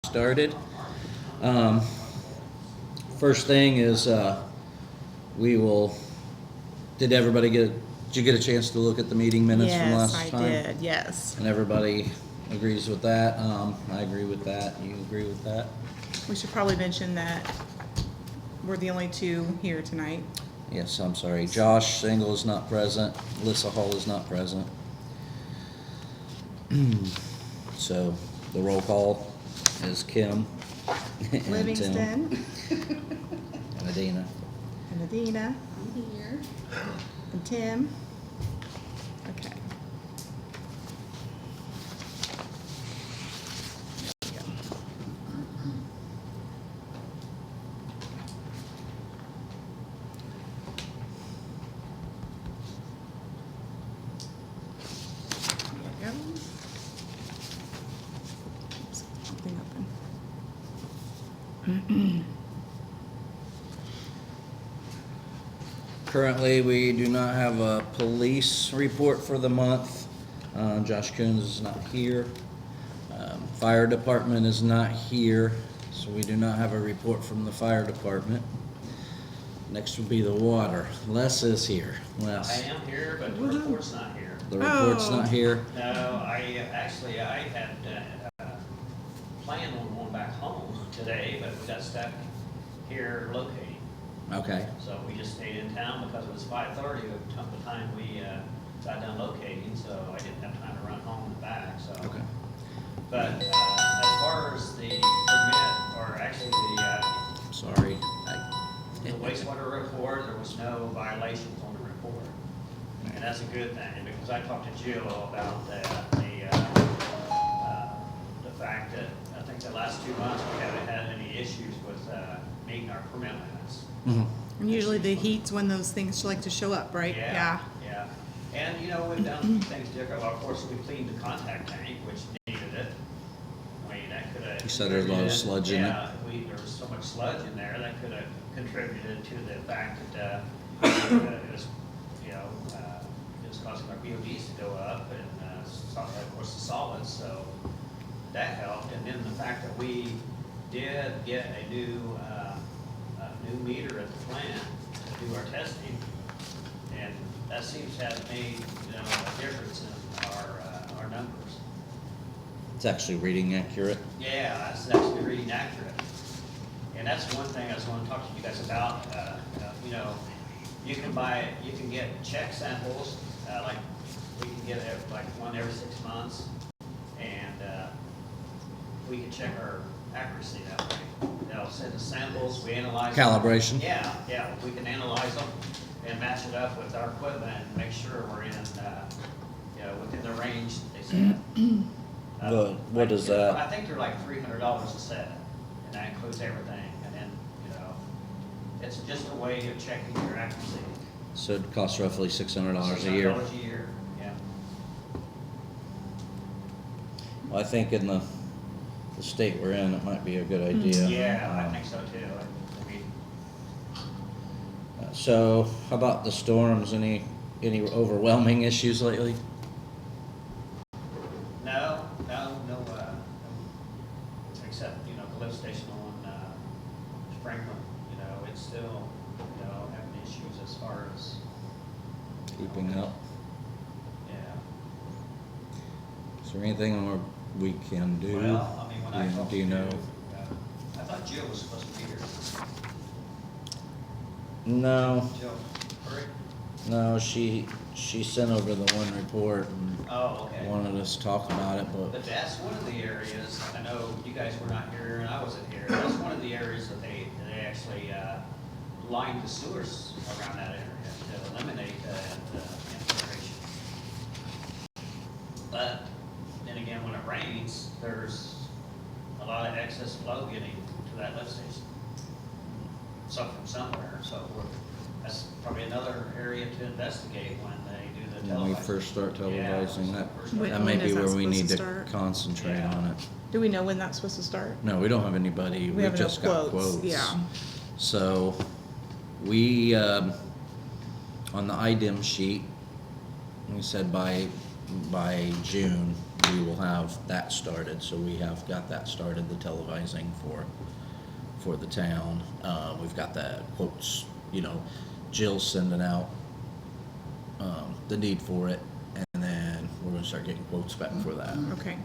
started. Um, First thing is, we will, did you get a chance to look at the meeting minutes from last time? Yes, I did, yes. And everybody agrees with that? I agree with that. You agree with that? We should probably mention that we're the only two here tonight. Yes, I'm sorry. Josh Single is not present. Alyssa Hall is not present. So the roll call is Kim and Tim Livingston and Adina. and Adina I'm here. and Tim. Okay. There we go. There we go. Oops, something open. Currently, we do not have a police report for the month. Josh Coons is not here. Fire department is not here, so we do not have a report from the fire department. Next would be the water. Les is here. I Les, am here, but the Woohoo. report's not here. the report's Oh. not here. No, I had planned on going back home today, but we got stuck here locating. Okay, So we just stayed in town because it was 5:30 at the time we got done locating, so I didn't have time to run home and back, so. okay. But as far as the permit, or actually Sorry. the wastewater report, there was no violations on the report. And that's a good thing, because I talked to Jill about the fact that I think the last 2 months we haven't had any issues with meeting our permit limits. Mhm. And usually the heat's when those things like to show up, right? Yeah. And, you know, we've done things different. Well, of course, we cleaned the contact tank, which needed it. I mean, that could have. You said there's a lot of sludge in it. Yeah, there was so much sludge in there, that could have contributed to the fact that, it was, you know, it was causing our BODs to go up and, of course, the solids, so that helped. And then the fact that we did get a new meter at the plant to do our testing, and that seems to have made, you know, a difference in our numbers. It's actually reading accurate. Yeah, that's actually reading accurate. And that's one thing I was going to talk to you guys about. You know, you can get check samples, like we can get like one every 6 months, and we can check our accuracy that way. They'll send us samples, we analyze them. Calibration. Yeah, we can analyze them and match it up with our equipment and make sure we're in, you know, within the range that they said. What is that? I think they're like $300 a set, and that includes everything. And then, you know, it's just a way of checking your accuracy. So it costs roughly $600 a year. $600 a year, yeah. Well, I think in the state we're in, it might be a good idea. Yeah, I think so too. I mean, So, how about the storms? Any overwhelming issues lately? no, except, you know, the lift station on Franklin, you know, it's still, you know, having issues as far as, Keeping up? yeah. Is there anything more we can do? Well, I mean, when I talked Do you to, know? I thought Jill was supposed to be here. No, Jill, correct? no, she sent over the one report and Oh, okay. wanted us to talk about it, but But that's one of the areas, I know you guys were not here and I wasn't here, that's one of the areas that they actually lined the sewers around that area to eliminate the infiltration. But then again, when it rains, there's a lot of excess flow getting to that lift station. So from somewhere, so that's probably another area to investigate when they do the when we televising. first start Yeah, televising, that When may is be that where we supposed need to to start? concentrate Yeah. on it. Do we know when that's supposed to start? No, we don't have anybody, We we've have no just got quotes. Yeah. So, we, on the IDEM sheet, we said by June, we will have that started. So we have got that started, the televising for the town. We've got the quotes, you know, Jill's sending out the need for it, and then we're gonna start getting quotes back for that. Okay,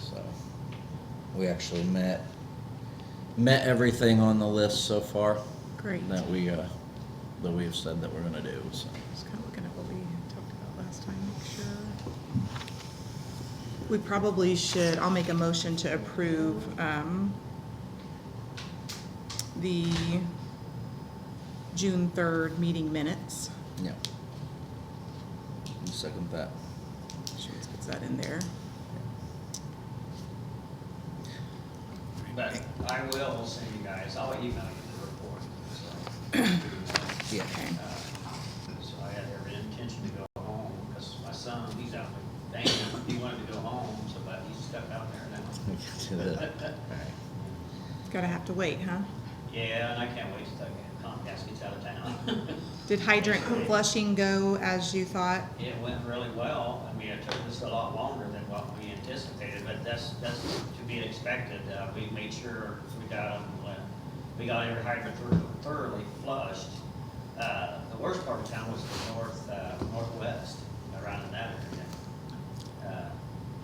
So we actually met everything on the list so far great. that we have said that we're gonna do, so. Just kind of looking at what we talked about last time, make sure. We probably should, I'll make a motion to approve, the June 3rd meeting minutes. Yeah. Second that. So let's get that in there. But I will send you guys, I'll email you the report, so. Yeah. Okay. So I had every intention to go home, because my son, he's out there, dang, he wanted to go home, so, but he's stuck out there now. Gotta have to wait, huh? Yeah, and I can't wait till Comcast gets out of town. Did hydrant flushing go as you thought? It went really well. I mean, it took us a lot longer than what we anticipated, but that's to be expected. We made sure we got every hydrant thoroughly flushed. The worst part of town was the northwest, around in that area.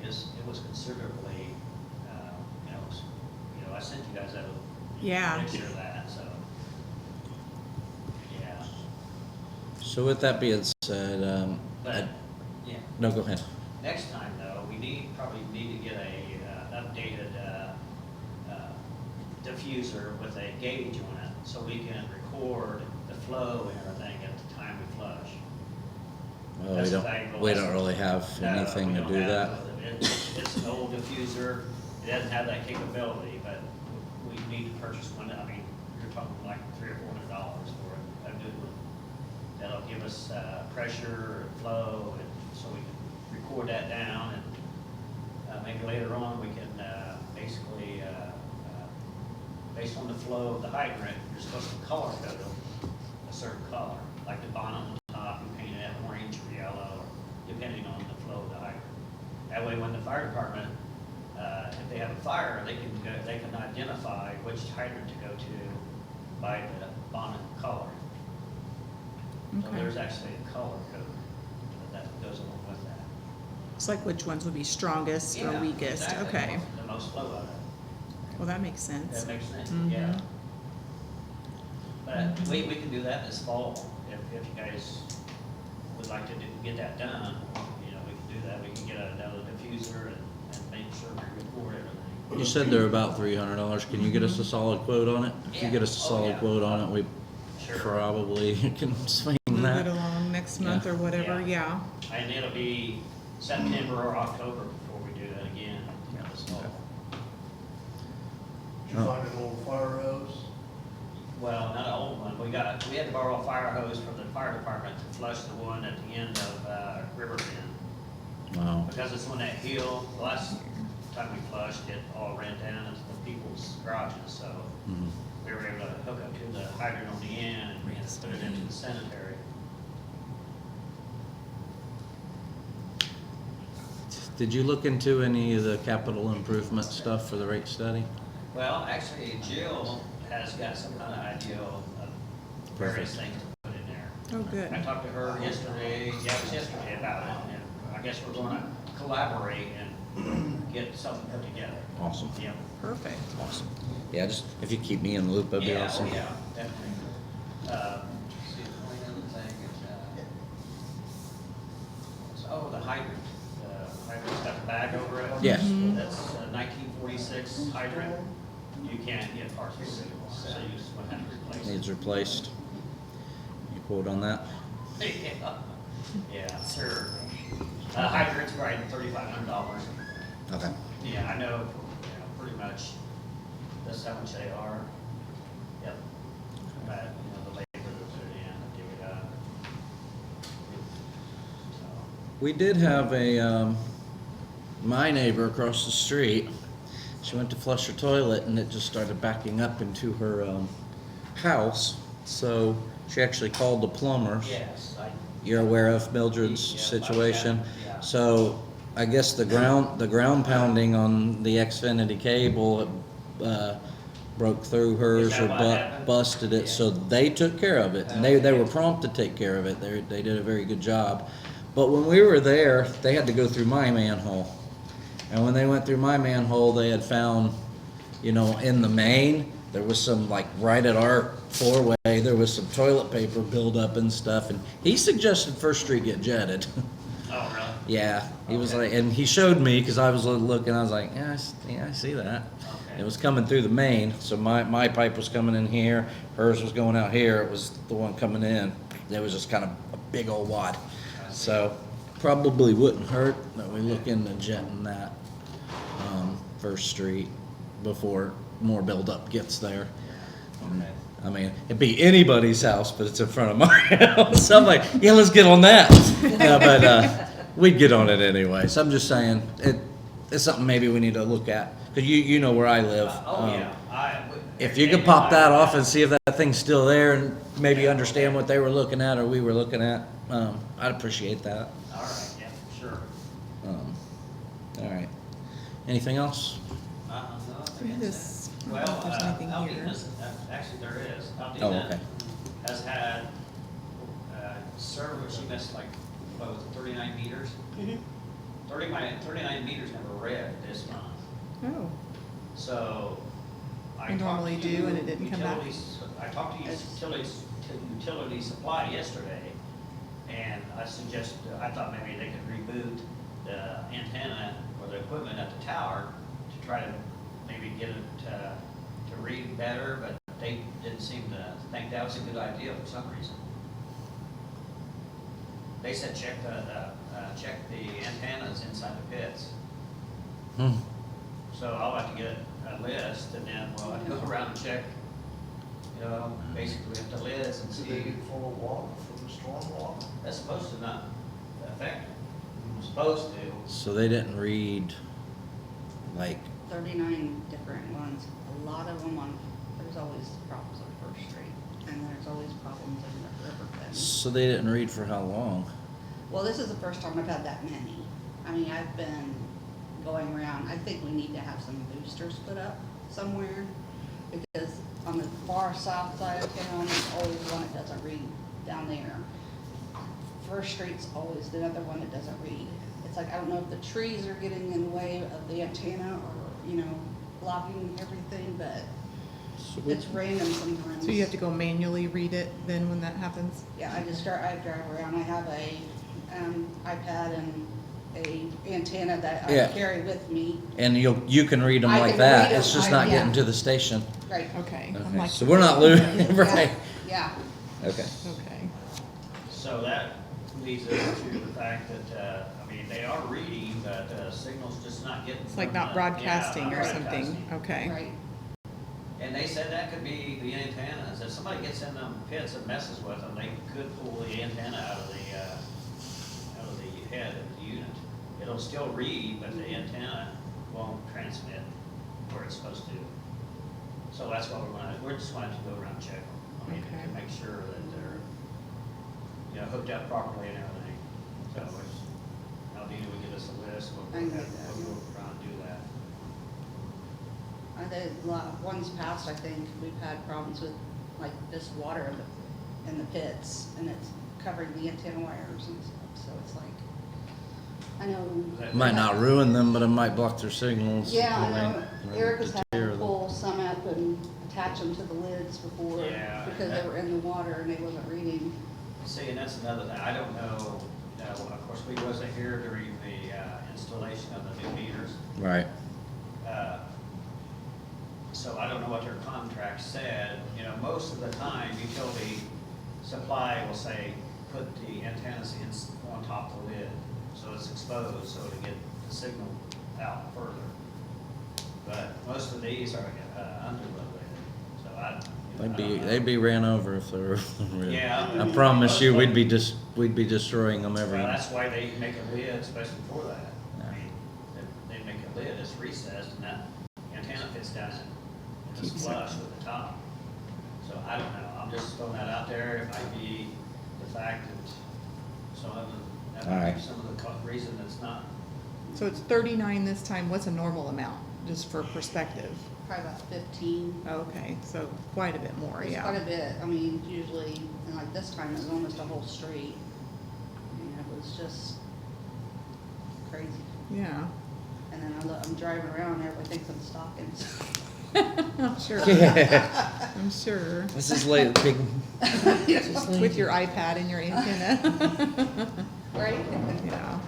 It was considerably, I sent you guys a Yeah. picture of that, so. Yeah, So with that being said, but, yeah. no, go ahead. Next time, though, we probably need to get a updated diffuser with a gauge on it, so we can record the flow and everything at the time we flush. Well, That's we valuable. don't really have No, anything we to don't do have that. it. It's an old diffuser, it doesn't have that capability, but we need to purchase one. I mean, you're talking like $300 or $400 for a good one. That'll give us pressure and flow, and so we can record that down, and maybe later on we can basically, based on the flow of the hydrant, you're supposed to color code them a certain color, like the bonnet on top, you paint it orange or yellow, or depending on the flow of the hydrant. That way, when the fire department, if they have a fire, they can identify which hydrant to go to by the bonnet color. So Okay. there's actually a color code that goes along with that. It's like which ones would be strongest or Yeah, weakest, exactly. okay. The most flow out of it. Well, that makes sense. That makes sense, Mhm. yeah. But we can do that this fall, if you guys would like to get that done, we can do that. We can get another diffuser and make sure we record everything. You said they're about $300. Can you get us a solid quote on it? If you Yeah. get us a Oh, solid yeah. quote on it, we Sure. probably can swing Move that. it along next month Yeah. or whatever, yeah. And it'll be September or October before we do that again, this fall. Okay. Did you find an old fire hose? Well, not an old one. We had to borrow a fire hose from the fire department to flush the one at the end of River Bend. Wow. Because it's on that hill, the last time we flushed, it all ran down into the people's garages, so Mhm. we were able to hook up to the hydrant on the end and put it into the sanitary. Did you look into any of the capital improvement stuff for the rate study? Well, actually, Jill has got some kind of idea of various Perfect. things to put in there. Oh, good. I talked to her yesterday, it was yesterday about it, and I guess we're gonna collaborate and get something put together. Awesome. Yeah. Perfect. Awesome. Yeah, just if you keep me in the loop, that'd be Yeah, awesome. yeah, definitely. See, the only other thing is, the hydrant. The hydrant's got the bag over it. Yes. That's a 1946 hydrant. You can't get parts for it, so you just went have to replace it. Needs replaced. You quote on that? Yeah, sure. Hydrant's right at $3,500. Okay. Yeah, I know, pretty much, that's how much they are. Yep. But, the labor to put it in, to dig it up. So, We did have my neighbor across the street, she went to flush her toilet and it just started backing up into her house. So she actually called the plumbers. yes, You're aware of Mildred's Yeah, situation? yeah. So I guess the ground pounding on the Xfinity cable, broke through hers Is that or what happened? busted it, so they took care of it. And they were prompt to take care of it. They did a very good job. But when we were there, they had to go through my manhole. And when they went through my manhole, they had found, you know, in the main, there was some, like, right at our four-way, there was some toilet paper buildup and stuff, and he suggested First Street get jetted. Oh, really? Yeah, he was Okay. like, and he showed me, cause I was looking, I was like, yeah, I see that. Okay. It was coming through the main, so my pipe was coming in here, hers was going out here, it was the one coming in. It was just kind of a big old wad. I see. So, probably wouldn't hurt that we look into jetting that, First Street before more buildup gets there. Okay. I mean, it'd be anybody's house, but it's in front of my house. So I'm like, yeah, let's get on that. No, but we'd get on it anyway. So I'm just saying, it's something maybe we need to look at. Cause you know where I live. Oh, yeah. If you could pop that off and see if that thing's still there and maybe understand what they were looking at or we were looking at, I'd appreciate that. All right, yeah, sure. All right. Anything else? No, I We think had that's this, it. I Well, don't know if there's anything here. Aldena's, actually there is. Oh, Aldena okay. has had, server, she missed like, what was it, 39 meters? Mm-hmm. 39 meters never read this month. Oh, So I We talked normally to do, and it didn't come back? I talked to utility supply yesterday, and I suggested, I thought maybe they could reboot the antenna or the equipment at the tower to try to maybe get it to read better, but they didn't seem to think that was a good idea for some reason. They said check the antennas inside the pits. Hmm. So I'll have to get a list and then we'll have to go around and check, you know, basically we have to list and Did they see. get full of water from the storm water? That's supposed to not affect it. Supposed to. So they didn't read, like, 39 different ones. A lot of them on, there's always problems on First Street, and there's always problems in the river bend. so they didn't read for how long? Well, this is the first time I've had that many. I mean, I've been going around, I think we need to have some boosters put up somewhere, because on the far south side of town, there's always one that doesn't read down there. First Street's always the other one that doesn't read. It's like, I don't know if the trees are getting in the way of the antenna or, you know, blocking everything, but it's random sometimes. so you have to go manually read it then when that happens? Yeah, I drive around, I have a, iPad and a antenna that Yeah. I carry with me. And you can read them I like can that, read it's 'em, just not yeah. getting to the station. Right. Okay, I'm Okay, like, so we're not losing, right? Yeah, Okay. okay. So that leads us to the fact that, I mean, they are reading, but signal's just not getting. It's like from not the- broadcasting yeah, or not something, broadcasting. okay. right. And they said that could be the antennas. If somebody gets in them pits and messes with them, they could pull the antenna out of the head of the unit. It'll still read, but the antenna won't transmit where it's supposed to. So that's what we're just wanting to go around and check them. I mean, Okay. to make sure that they're, you know, hooked up properly and everything. So it's, Aldina would give us a list, I can get that, we'll yeah. go around and do that. Ones past, I think, we've had problems with, like, this water in the pits, and it's covering the antenna wires and stuff, so it's like, I know. Might not ruin them, but it might block their signals. Yeah, I know. Right, Eric has had deter to them. pull some up and attach them to the lids before, Yeah, because they were in the water and they wasn't reading. See, and that's another thing, I don't know, of course, we wasn't here during the installation of the new meters. Right. So I don't know what their contract said, you know, most of the time, utility supply will say, put the antennas on top of the lid, so it's exposed, so to get the signal out further. But most of these are under the lid, so I. They'd be ran over if they were. Yeah. I promise you, we'd be destroying them every. Well, that's why they make a lid, especially for that. Yeah. I mean, they make a lid, it's recessed, and that antenna fits down in it's Keeps it- flush with the top. So I don't know, I'm just throwing that out there, it might be the fact that some of the, that All might right. be some of the reason it's not So it's 39 this time. What's a normal amount, just for perspective? Probably about 15. Okay, so quite a bit more, It's yeah. quite a bit. I mean, usually, and like this time, it was almost a whole street. And it was just crazy. Yeah, And then I'm driving around, and everybody thinks I'm stalking. I'm sure. Yeah. I'm sure. This is like big. With your iPad and your antenna. Right? Yeah.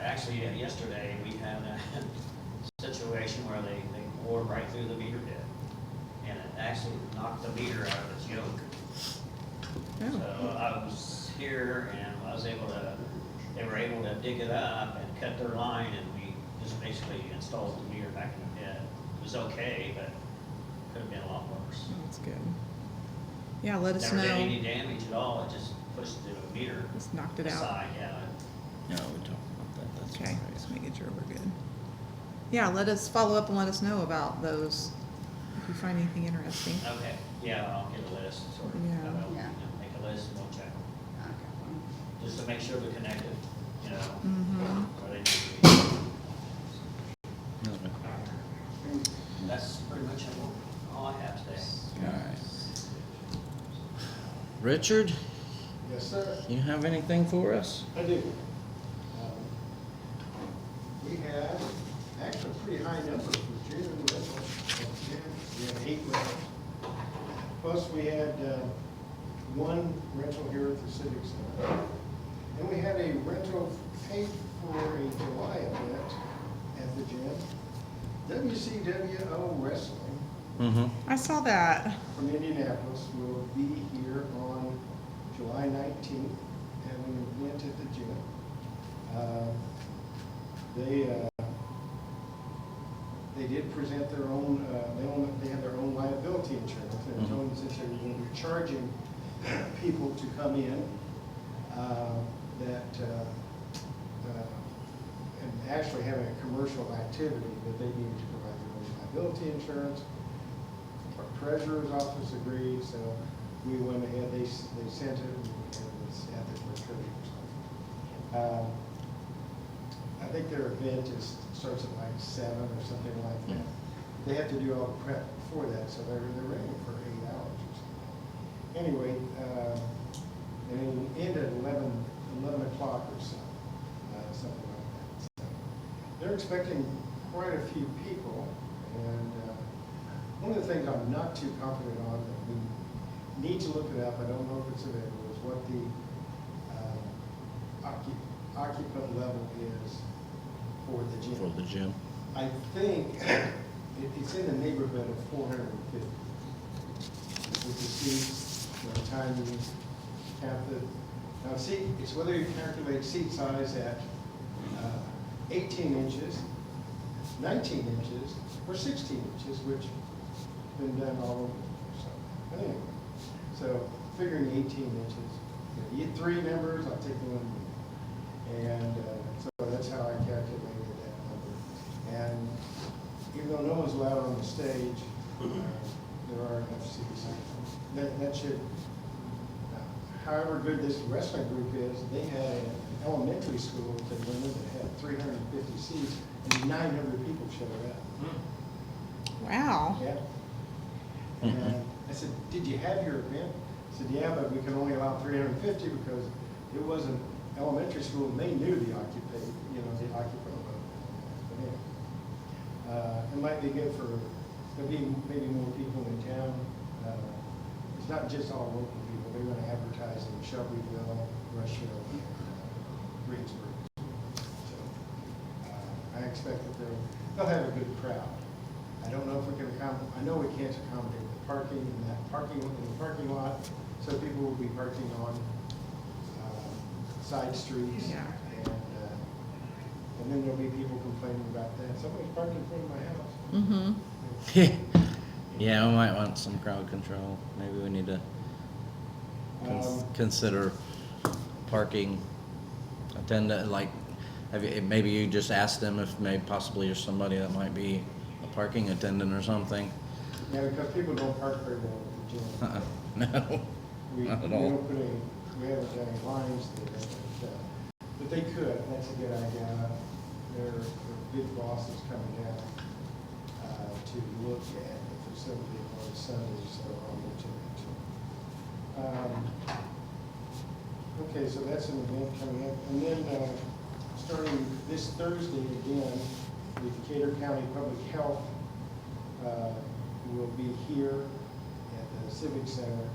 Actually, yesterday, we had a situation where they bored right through the meter pit. And it actually knocked the meter out of its yoke. So I was here and I was able to, they were able to dig it up and cut their line, and we just basically installed the meter back in the pit. It was okay, but could have been a lot worse. Oh, that's good. Yeah, let us Never did know. any damage at all, it just pushed the meter Just knocked it out. aside, yeah. No, we talked about that. That's Okay, all right. just making sure we're good. Yeah, let us follow up and let us know about those, if you find anything interesting. Okay, yeah, I'll get a list, sort of, Yeah. Yeah. make a list and we'll check them, Okay. just to make sure they're connected, you know, Mm-hmm. where they need to be. Okay. That's pretty much all I have today. All right. Richard, Yes, sir, you have anything for us? I do. We had actually pretty high numbers for June rentals. We had 8 rentals. Plus, we had 1 rental here at the Civic Center. And we had a rental paid for a July event at the gym. WCWO Wrestling Mm-hmm. I saw that. from Indianapolis will be here on July 19th, having an event at the gym. They did present their own, they have their own liability insurance. They were told since they were going to be charging people to come in, and actually having a commercial activity, that they needed to provide their own liability insurance. Our treasurer's office agreed, so we went ahead, they sent it, and it's at the treasurer's office. I think their event starts at like 7 or something like that. They have to do all the prep before that, so they're ready for 8 hours or something. Anyway, and it'll end at 11 o'clock or so, something like that. So they're expecting quite a few people, and one of the things I'm not too confident on, that we need to look it up, I don't know if it's available, is what the occupant level is for the gym. For the gym. I think it's in the neighborhood of 450. With the seats, by the time you have now see, it's whether you calculate seat size at 18 inches, 19 inches, or 16 inches, which has been done all over. So, anyway, so figuring 18 inches, you get 3 members, I'll take the one. And so that's how I calculated that number. And even though no one's allowed on the stage, there are enough seats. That should, however good this wrestling group is, they had an elementary school that they went in that had 350 seats, and 900 people showed up. Wow. Yeah. And I said, did you have your event? I said, yeah, but we can only allow 350 because it wasn't elementary school, and they knew the occupant. But anyway, it might be good for, there'll be maybe more people in town. It's not just all local people. They're going to advertise in Shelbyville, Rushville, and Greensburg. So I expect that they'll have a good crowd. I don't know if we can accommodate, I know we can't accommodate the parking in the parking lot, so people will be parking on side streets. Yeah. And then there'll be people complaining about that. Somebody's parked in front of my house. Mm-hmm. Yeah, we might want some crowd control. Maybe we need to consider parking attendant, like, maybe you just ask them if maybe possibly there's somebody that might be a parking attendant or something. Yeah, because people don't park very well at the gym. No, We not at we all. don't put any, we haven't done any lines there, but they could, that's a good idea. their big boss is coming down to look at the facility on Sunday, so I'll mention it to them. Okay, so that's an event coming up. And then starting this Thursday again, the Decatur County Public Health will be here at the Civic Center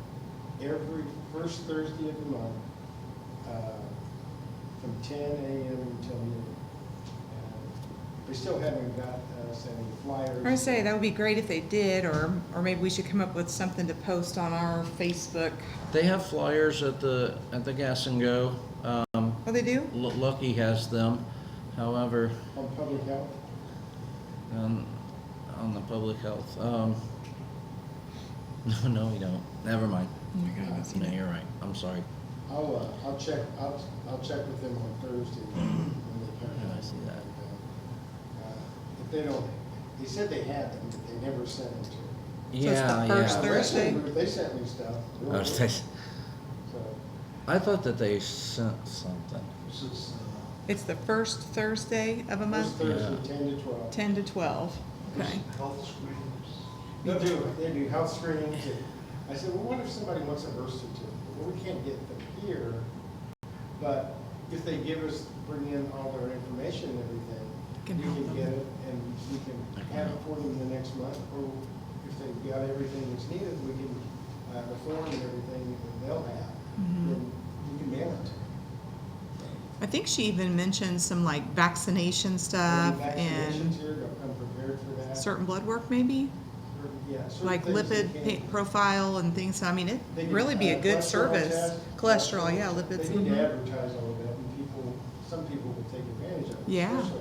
every first Thursday of the month from 10 a.m. until noon. They still haven't got us any flyers. I say, that would be great if they did, or maybe we should come up with something to post on our Facebook. They have flyers at the Gas and Go. Oh, they do? Lucky has them. However, On public health. on the public health, no, we don't. Never mind. Oh my God, I haven't seen No, it. you're right. I'm sorry. I'll check with them on Thursday when they come. Yeah, I see that. If they don't, they said they had them, but they never sent them to me. So it's the Yeah, first yeah. Thursday? Wrestling group, they sent me stuff. Oh, they- So, I thought that they sent something. this is, It's the first Thursday of a first month, Thursday, Yeah. 10 to 12. 10 to 12. Okay. Health screenings. They do health screenings. And I said, well, what if somebody wants a birth certificate? Well, we can't get them here, but if they give us, bring in all their information and everything, Can we help can them. get it and we can have it for them the next month. Or if they've got everything that's needed, we can, the form and everything that they'll have, Mhm. then we can mail it to them. I think she even mentioned some like vaccination stuff Vaccinations and here, they'll come prepared for that. certain blood work maybe, Yeah, certain like things they lipid can't- profile and things. I mean, They it'd can, really be a good cholesterol service. test. Cholesterol, yeah, lipids. They need to mhm. advertise all of that, and people, some people will take advantage of it. Yeah. especially-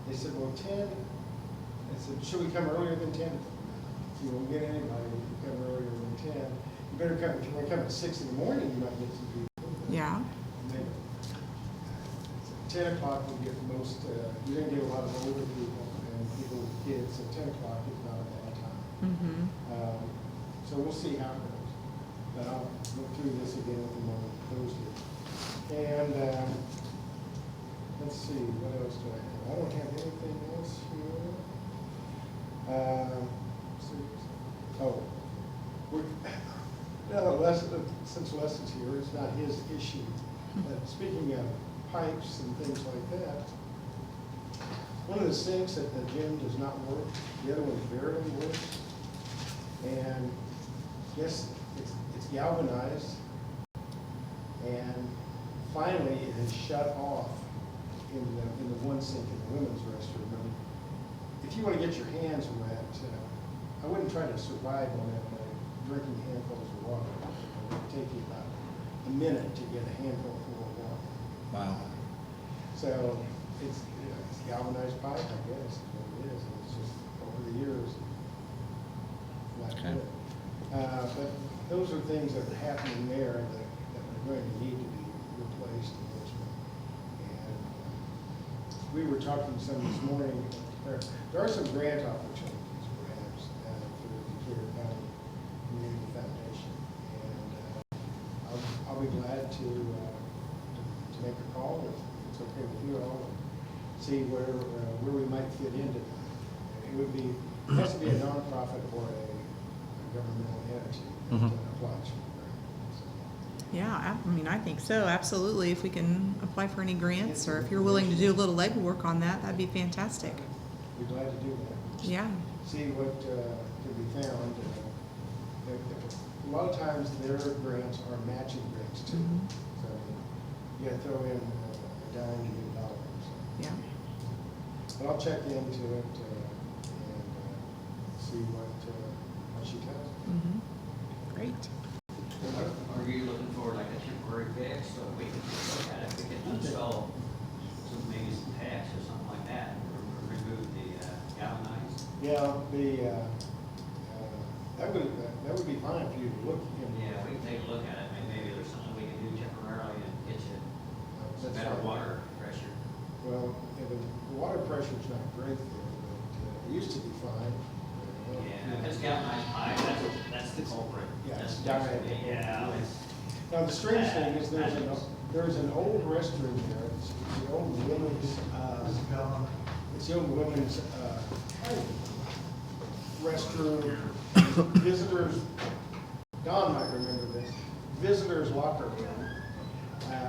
They said, well, 10, I said, should we come earlier than 10? If you won't get anybody, if you come earlier than 10, you better come, if you want to come at 6 in the morning, you might get some people. Yeah. Maybe. 10 o'clock will get most, you're gonna get a lot of older people and people with kids, so 10 o'clock is not a bad time. Mm-hmm. So we'll see how it goes. But I'll look through this again with them on Thursday. And, let's see, what else do I have? I don't have anything else here. Oh, we're, since Les is here, it's not his issue. But speaking of pipes and things like that, one of the sinks at the gym does not work. The other one barely works. And yes, it's galvanized. And finally, it has shut off in the one sink in the women's restroom. And if you want to get your hands wet, I wouldn't try to survive on it by drinking handfuls of water. It would take you about a minute to get a handful full of water. Wow. So it's, it's galvanized pipe, I guess, is what it is. And it's just over the years, not Okay. good. But those are things that are happening there that are going to need to be replaced in this one. And we were talking some this morning, there are some grant opportunities perhaps for the Decatur County Community Foundation. And I'll be glad to make a call if it's okay with you all, and see where we might fit into that. It would be, it has to be a nonprofit or a governmental entity that Mhm. applies for the grant. So, Yeah, I mean, I think so, absolutely. If we can apply for any grants, or if you're willing to do a little legwork on that, that'd be fantastic. Be glad to do that. Just Yeah. See what can be found. A lot of times their grants are matching grants too. Mhm. So you gotta throw in a dime to get a dollar. So. Yeah. But I'll check into it and see what she tells me. Mhm. Great. Are you looking for like a temporary fix, so we can look at it, we can install some, maybe some taps or something like that, or remove the galvanized? Yeah, that would be fine for you to look in. Yeah, we can take a look at it, maybe there's something we can do temporarily and get you some That's better fine. water pressure. Well, yeah, the water pressure's not great there, but it used to be fine. Yeah, if it's galvanized pipe, that's the culprit. Yeah, That's it's diamond. basically- Yeah, it's, Now, the strange thing is There's an old restroom there, it's the old women's, it's the old women's, restroom. Visitors, Don might remember this, visitors locker room.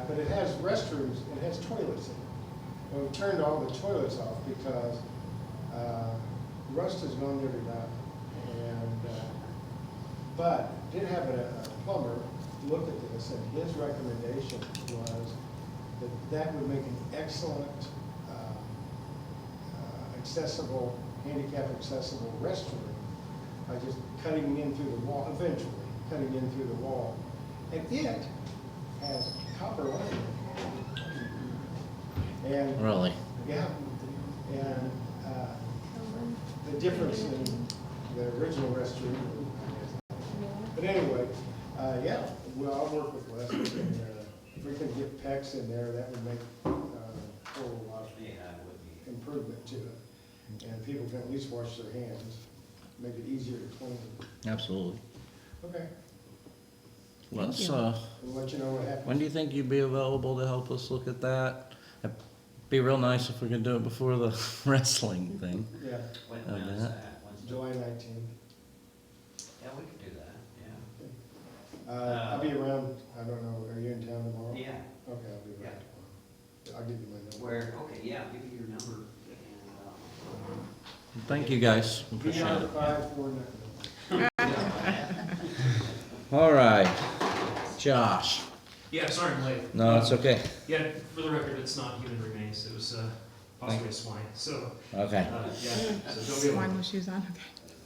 But it has restrooms, it has toilets in it. Well, we turned all the toilets off because, rust has gone there to die. And, but did have a plumber look at this, and his recommendation was that that would make an excellent, accessible, handicap accessible restroom by just cutting in through the wall, eventually, cutting in through the wall. And it has copper lining. And, Really? yeah, and, the difference in the original restroom. But anyway, yeah, well, I'll work with Les, and, if we can get PEX in there, that would make, a whole lot of Yeah, it would be. improvement to it. And people can at least wash their hands, make it easier to clean. Absolutely. Okay, Let's, you. we'll let you know what happens. when do you think you'd be available to help us look at that? It'd be real nice if we could do it before the wrestling thing. Yeah, When Oh, is that. that? When's the- July 19th. Yeah, we could do that, yeah. I'll be around, I don't know, are you in town tomorrow? Yeah, Okay, I'll be Yeah. around tomorrow. I'll give you my number. where, okay, yeah, give me your number and, Thank you, guys. Be Appreciate on it. 549. All right. Josh. Yeah, sorry I'm late. No, it's okay. Yeah, for the record, it's not human remains, it was possibly a swine, so, Okay. yeah, so don't be Swine alarmed. with shoes on,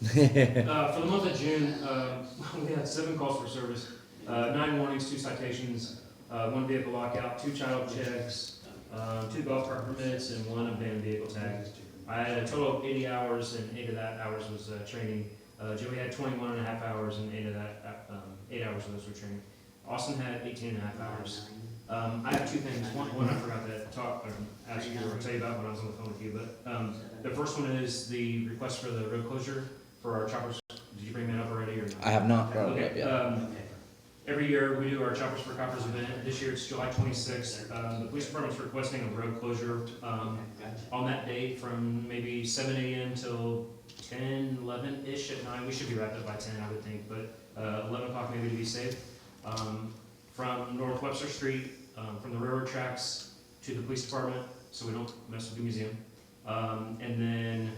okay. For the month of June, we had 7 calls for service, 9 warnings, 2 citations, 1 vehicle lockout, 2 child checks, 2 golf cart permits, and 1 abandoned vehicle tag. I had a total of 80 hours, and 8 of that hours was training. Joey had 21 and a half hours, and 8 of that, 8 hours of those were training. Austin had 18 and a half hours. I have 2 things. One I forgot to talk, or ask you, or tell you about when I was on the phone with you, but the first one is the request for the road closure for our choppers. Did you bring that up already, or not? I have not brought it up Okay, yet. okay. every year we do our Choppers for Coppers event. This year it's July 26th. The police department's requesting a road closure on that date from maybe 7 a.m. till 10, 11-ish at night. We should be wrapped up by 10, I would think, but 11 o'clock maybe to be safe. From North Webster Street, from the railroad tracks to the police department, so we don't mess with the museum. And then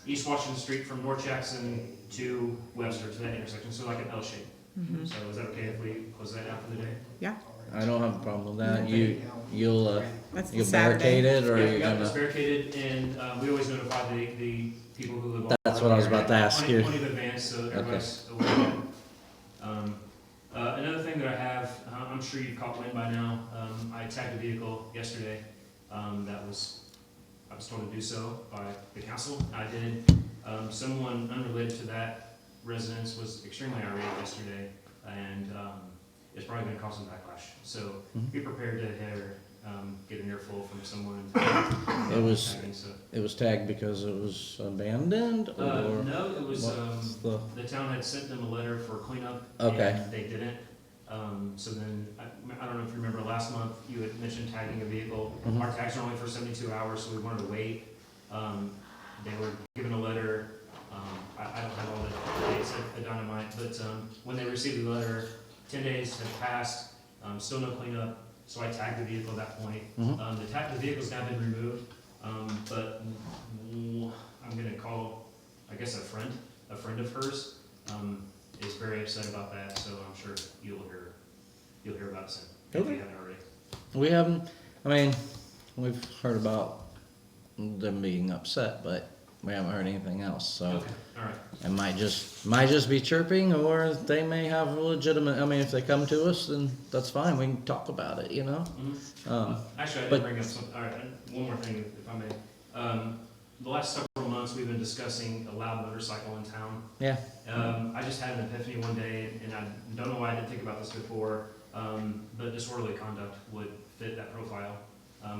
East Washington Street from North Jackson to Webster to that intersection, so like an L shape. Mhm. So is that okay if we close that out for the day? Yeah, I don't have a problem with that. You'll that's the you'll barricade Saturday. it, or Yeah, you're yeah, it's gonna? barricaded, and we always notify the people who live on. That's what I was about to ask you. Plenty of advance, so everybody's aware of that. Another thing that I have, I'm sure you've caught wind by now, I tagged a vehicle yesterday, I was told to do so by the council. I did. Someone unrelated to that residence was extremely irate yesterday, and it's probably gonna cause some backlash. So Mhm. be prepared to get an earful from someone. It was tagging, so. it was tagged because it was abandoned, or No, it was, what's the? the town had sent them a letter for cleanup. Okay. And they didn't. So then, I don't know if you remember last month, you had mentioned tagging a vehicle. Mhm. Our tags are only for 72 hours, so we wanted to wait. They were given a letter, I don't have all the dates at Dynamite, but when they received the letter, 10 days had passed, still no cleanup, so I tagged the vehicle at that point. Mhm. The vehicle's now been removed, but I'm gonna call, I guess, a friend of hers, is very upset about that, so I'm sure you'll hear about it soon, if Okay. you haven't already. We haven't. I mean, we've heard about them being upset, but we haven't heard anything else. So Okay, all right. it might just be chirping, or they may have a legitimate. I mean, if they come to us, then that's fine. We can talk about it. You know. Actually, I but- did bring up some, all right, and one more thing, if I may. The last several months, we've been discussing a loud motorcycle in town. Yeah. I just had an epiphany one day, and I don't know why I didn't think about this before, but disorderly conduct would fit that profile.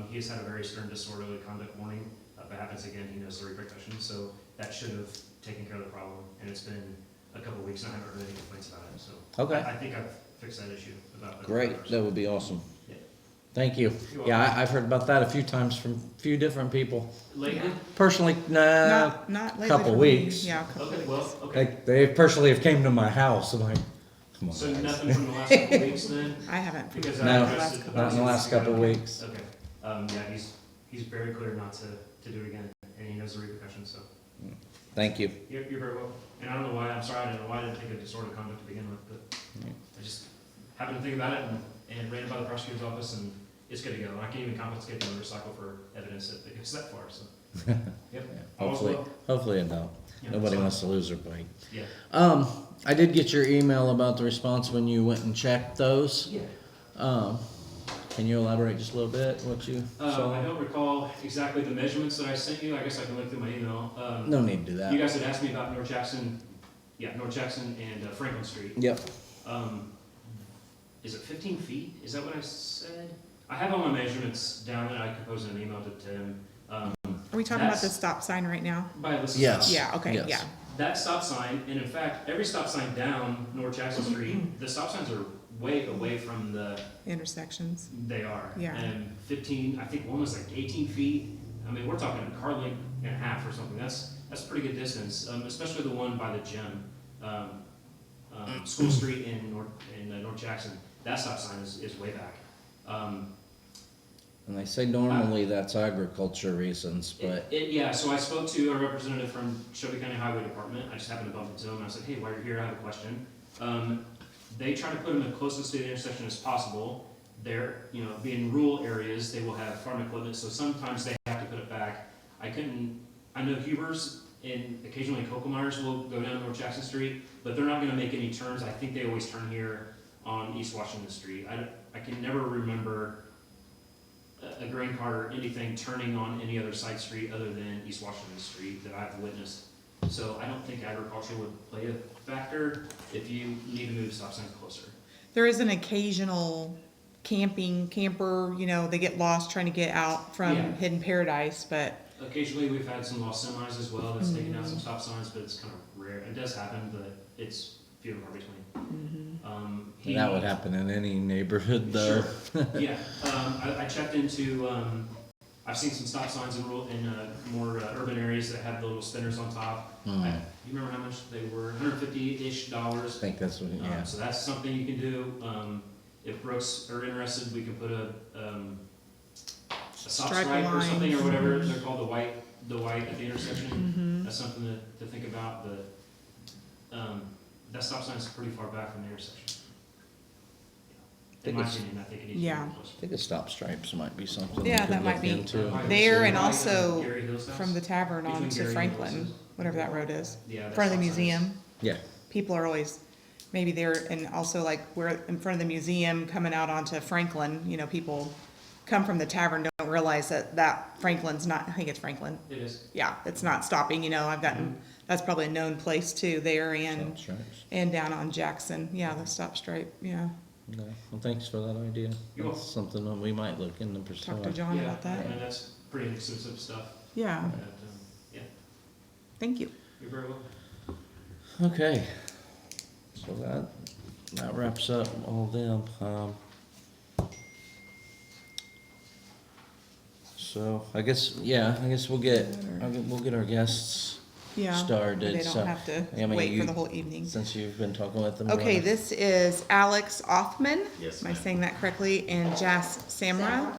He has had a very stern disorderly conduct warning. If it happens again, he knows the repercussions, so that should have taken care of the problem, and it's been a couple of weeks, and I haven't heard any complaints about it, so. Okay. I think I've fix that issue about the. Great, drivers. that would be awesome. Yeah. Thank you. You're Yeah, welcome. I've heard about that a few times from a few different people. Lately? Personally, nah, Not lately couple for me. weeks. Yeah. a couple Okay, weeks. well, okay. they personally have came to my house. I'm like, come on, So guys. nothing from the last couple weeks then? I haven't. Because No, I addressed it. not in the last couple of weeks. Okay, yeah, he's very clear not to do it again, and he knows the repercussions, so. Thank you. You're very welcome. And I don't know why, I'm sorry, I don't know why I didn't think of disorderly conduct to begin with, but I just happened to think about it and ran it by the prosecutor's office, and it's good to go. And I can even confiscate the motorcycle for evidence if it gets that far, so. Yep. All's Hopefully, well. hopefully it don't. Yeah, Nobody so- wants to lose their bike. Yeah. I did get your email about the response when you went and checked those. Yeah. Can you elaborate just a little bit what you I saw? don't recall exactly the measurements that I sent you. I guess I can look through my email. No need to do You that. guys had asked me about North Jackson, North Jackson and Franklin Street. Yep. Is it 15 feet? Is that what I said? I have all my measurements down that I composed in an email to Tim. Are we talking about the That's- stop sign right now? By Alyssa Yes. Stop. Yeah, okay, Yes. yeah. That stop sign, and in fact, every stop sign down North Jackson Street, the stop signs are way away from the, Intersections. they are. Yeah. And 15, I think one was like 18 feet. I mean, we're talking a car length and a half or something. That's a pretty good distance, especially the one by the gym. School Street in North Jackson, that stop sign is way back. And they say normally that's agriculture reasons, but Yeah, so I spoke to a representative from Shelby County Highway Department. I just happened to bump into him, and I said, hey, while you're here, I have a question. They try to put them as closest to the intersection as possible. They're, being rural areas, they will have farm equipment, so sometimes they have to put it back. I know Huber's and occasionally Cocomires will go down North Jackson Street, but they're not gonna make any turns. I think they always turn here on East Washington Street. I can never remember a grain cart or anything turning on any other side street other than East Washington Street that I've witnessed. So I don't think agriculture would play a factor if you need to move stop signs closer. There is an occasional camper, they get lost trying to get out from Yeah. Hidden Paradise, but Occasionally, we've had some lost semis as well that's taken out some stop signs, but it's kind of rare. It does happen, but it's few and far between. that would happen in any neighborhood though. Sure. Yeah, I checked into, I've seen some stop signs in more urban areas that have the little spinners on top. Hmm. You remember how much they were? $150-ish. I think that's what, yeah. So that's something you can do. If Brooks are interested, we can put a stop Stripe stripe or something or lines. whatever. They're called the white at the intersection. mm-hmm. That's something to think about, but, that stop sign is pretty far back from the intersection. In my it's- opinion, I think it needs to be Yeah. closer. I think the stop stripes might be something we Yeah, could that might look be into. there and Right, also Gary Hill's house? from the tavern on Between to Gary and Franklin, Melissa's? whatever that road is. Yeah, In that front of the stop sign is- museum. Yeah, People are always, maybe there, and also like we're in front of the museum coming out onto Franklin, people come from the tavern, don't realize that Franklin's not, I think it's Franklin. It is. Yeah, it's not stopping, I've gotten, that's probably a known place too, there stop stripes. and down on Jackson. Yeah, the stop stripe, yeah. No, well, thanks for that idea. You're That's something that we might look into pursuing. Talk to John Yeah, about that. and that's pretty expensive stuff. Yeah, But, yeah, thank you. you're very welcome. Okay, so that wraps up all them. So I guess we'll get our guests Yeah. started. They So, don't have to I mean, wait you- for the whole evening. since you've been talking with them. Okay, this is Alex Othman. Yes, Am I ma'am. saying that correctly? And Jas Samra.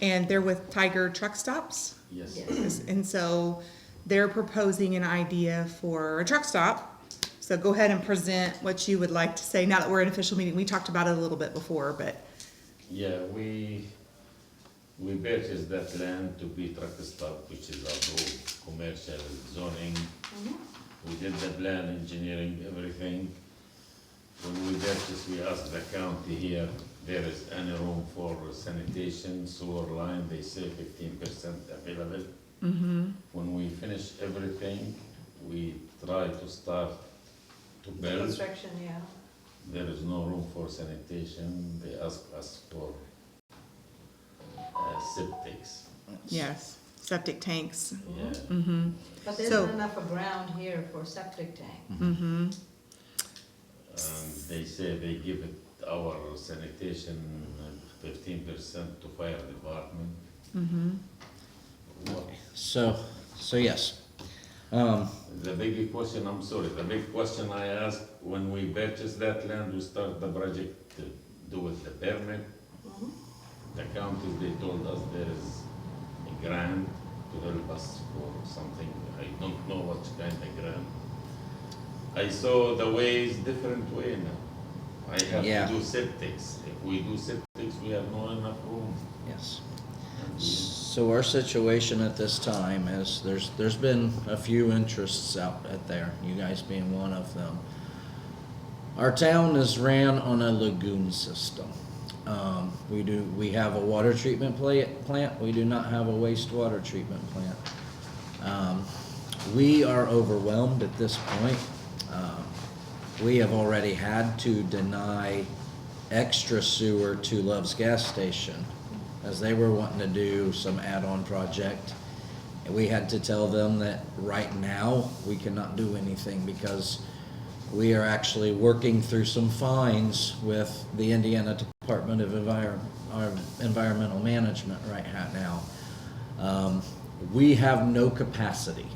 And they're with Tiger Truck Stops. Yes. And so they're proposing an idea for a truck stop. So go ahead and present what you would like to say now that we're in official meeting. We talked about it a little bit before, but Yeah, we purchased that land to be truck stop, which is approved commercial zoning. We did the plan, engineering, everything. When we purchased, we asked the county here, there is any room for sanitation, sewer line, they say 15% available. When we finish everything, we try to start to build. Construction, yeah. There is no room for sanitation, they ask us for septics. yes, septic tanks. Yeah, Mm-hmm, But there So- isn't enough of ground here for septic tank. mm-hmm. and they say they give it our sanitation 15% to fire department. What- So yes. The big question, I'm sorry, the big question I asked when we purchased that land, we start the project to do with the permit. The county, they told us there is a grant to help us for something, I don't know what kind of grant. I saw the way is different way now. I have Yeah. to do septics. If we do septics, we have no enough room. Yes. And we- So our situation at this time is there's been a few interests out there, you guys being one of them. Our town is ran on a lagoon system. We have a water treatment plant, we do not have a wastewater treatment plant. We are overwhelmed at this point. We have already had to deny extra sewer to Love's Gas Station, as they were wanting to do some add-on project. And we had to tell them that right now, we cannot do anything because we are actually working through some fines with the Indiana Department of Environmental Management right now. We have no capacity.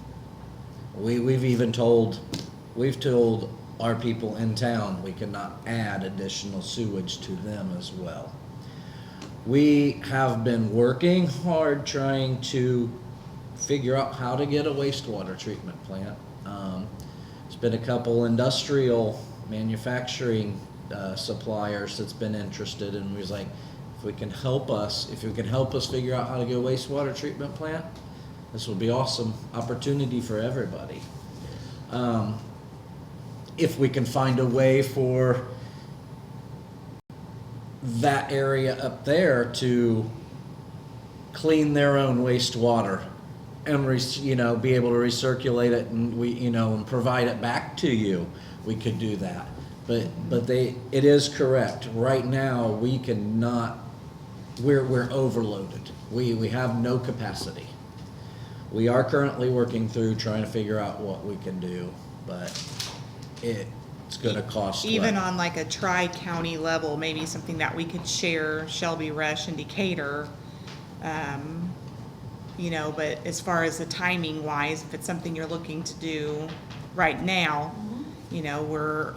We've told our people in town we cannot add additional sewage to them as well. We have been working hard trying to figure out how to get a wastewater treatment plant. There's been a couple industrial manufacturing suppliers that's been interested, and we was like, if you can help us figure out how to get a wastewater treatment plant, this will be awesome opportunity for everybody. If we can find a way for that area up there to clean their own wastewater and be able to recirculate it and and provide it back to you, we could do that. But it is correct. Right now, we cannot, we're overloaded. We have no capacity. We are currently working through trying to figure out what we can do, but it's gonna cost. Even on like a tri-county level, maybe something that we could share, Shelby, Rush, and Decatur. But as far as the timing wise, if it's something you're looking to do right now, we're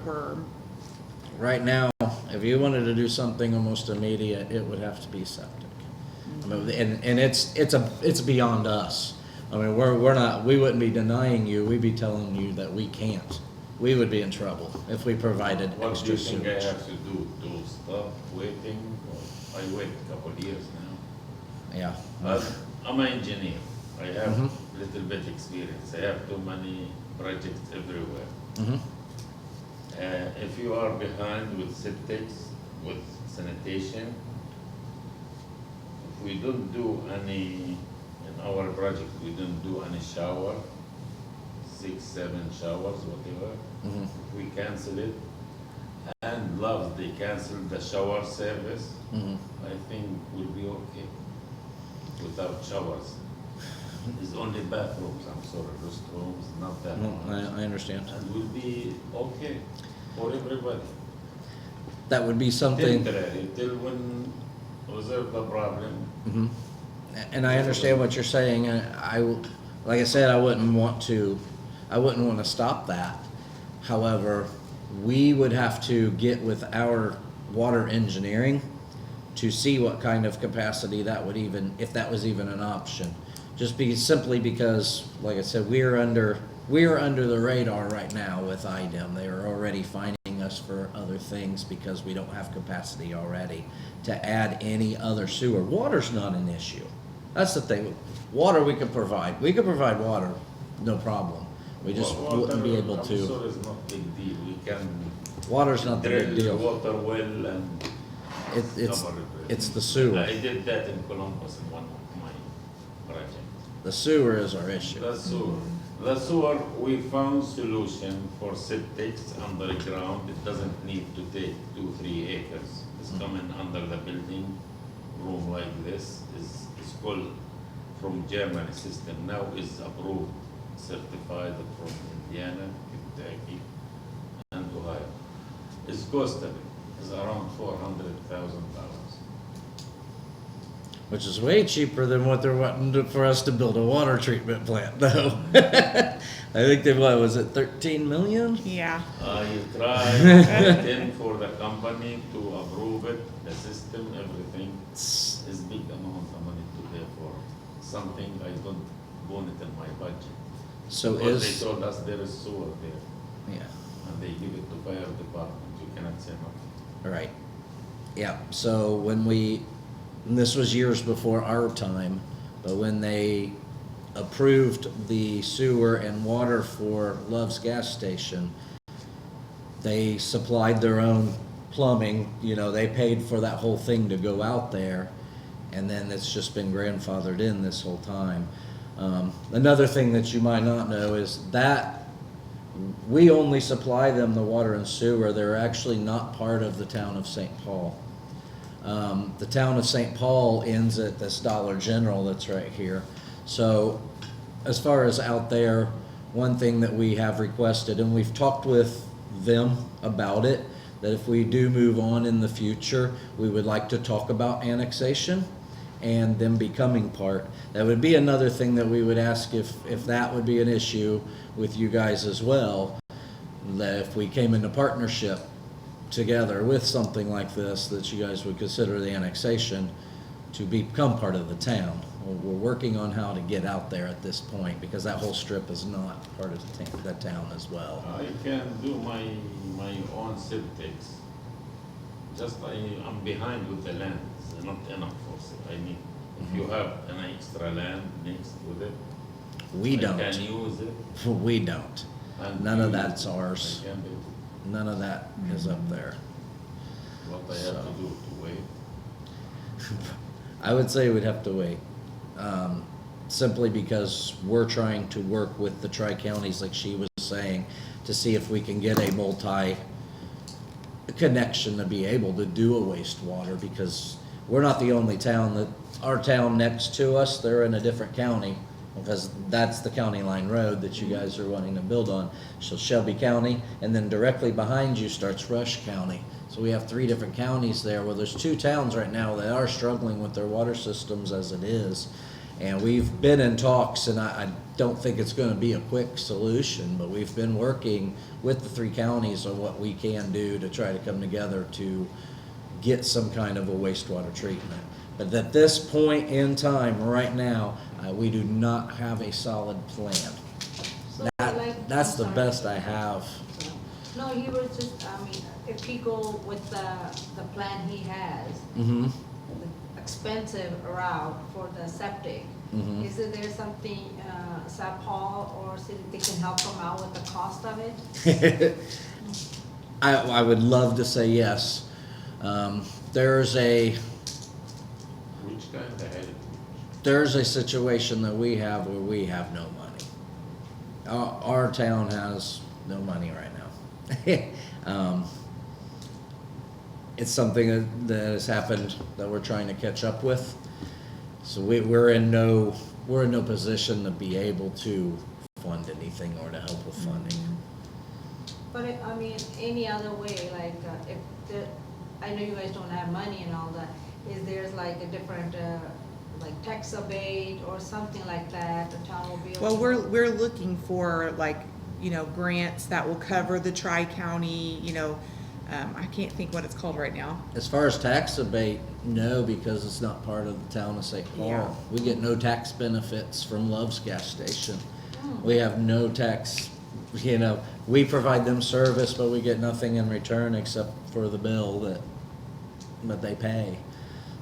Right now, if you wanted to do something almost immediate, it would have to be septic. I mean, and it's beyond us. I mean, we wouldn't be denying you, we'd be telling you that we can't. We would be in trouble if we provided What do extra you think I sewage. have to do to stop waiting? Or I wait a couple of years now. Yeah. I'm an engineer. I have Mhm. little bit experience. I have too many projects everywhere. Mhm. If you are behind with septics, with sanitation, if we don't do any, in our project, we don't do any shower, 6, 7 showers, whatever, Mhm. if we cancel it, and Love, they cancel the shower service, Mhm. I think we'll be okay without showers. It's only bathrooms, I'm sorry, restrooms, not that No, much. I understand. And we'll be okay for everybody. That would be something. Temporary, till when resolve the problem. Mhm. And I understand what you're saying, and like I said, I wouldn't want to stop that. However, we would have to get with our water engineering to see what kind of capacity that would if that was even an option. Simply because, like I said, we are under the radar right now with IDEM. They are already fining us for other things because we don't have capacity already to add any other sewer. Water's not an issue. That's the thing. Water we could provide. We could provide water, no problem. We just wouldn't be able I'm to. sorry, it's not big deal, we can Water's not the big drill deal. water well and It's cover it. it's the sewer. I did that in Columbus in one of my projects. The sewer is our issue. The sewer, we found solution for septics underground. It doesn't need to take 2-3 acres. It's coming under the building, room like this. It's called from Germany system. Now is approved, certified from Indiana, Kentucky, and Ohio. It's costly. is around $400,000. Which is way cheaper than what they're wanting for us to build a water treatment plant, though. I think they, what, was it 13 million? Yeah, I tried then for the company to approve it, the system, everything. Is big amount of money to pay for something I don't want it in my budget. So Because is, they told us there is sewer there, yeah, and they give it to fire department, you cannot say nothing. right. Yeah, so when we, and this was years before our time, but when they approved the sewer and water for Love's gas station, they supplied their own plumbing, you know, they paid for that whole thing to go out there, and then it's just been grandfathered in this whole time. Another thing that you might not know is that we only supply them the water and sewer. They're actually not part of the town of St. Paul. The town of St. Paul ends at this Dollar General that's right here. So as far as out there, one thing that we have requested, and we've talked with them about it, that if we do move on in the future, we would like to talk about annexation and them becoming part. That would be another thing that we would ask if that would be an issue with you guys as well, that if we came into partnership together with something like this, that you guys would consider the annexation to become part of the town. We're working on how to get out there at this point, because that whole strip is not part of the town as well. I can do my own septics. Just I'm behind with the land, it's not enough for it. I mean, if you have an extra land next with it, We I don't. can use it. We don't. And None of use that's it. ours. I can do None of that is up there. what I have So. to do to wait. I would say we'd have to wait, simply because we're trying to work with the tri-counties, like she was saying, to see if we can get a connection to be able to do a wastewater, because we're not the only town that, our town next to us, they're in a different county, because that's the county line road that you guys are wanting to build on. So Shelby County, and then directly behind you starts Rush County. So we have 3 different counties there. Well, there's 2 towns right now that are struggling with their water systems as it is. And we've been in talks, and I don't think it's gonna be a quick solution, but we've been working with the 3 counties on what we can do to try to come together to get some kind of a wastewater treatment. But at this point in time, right now, we do not have a solid plan. So like, That's I'm the sorry. best I have. No, he was just, I mean, if he go with the plan he has, Mm-hmm, the expensive route for the septic, mm-hmm. is there something, St. Paul or city, they can help him out with the cost of it? I would love to say yes. There's a Which kind of situation that we have where we have no money. Our town has no money right now. It's something that has happened that we're trying to catch up with. So we're in no position to be able to fund anything or to help with funding. But I mean, any other way, like, if the, I know you guys don't have money and all that, is there's like a different, like tax abate or something like that, the town will be able to. well, we're looking for like, you know, grants that will cover the tri-county, you know, I can't think what it's called right now. As far as tax abate, no, because it's not part of the town of St. Paul. Yeah. We get no tax benefits from Love's gas station. Hmm. We have no tax, you know, we provide them service, but we get nothing in return except for the bill that they pay.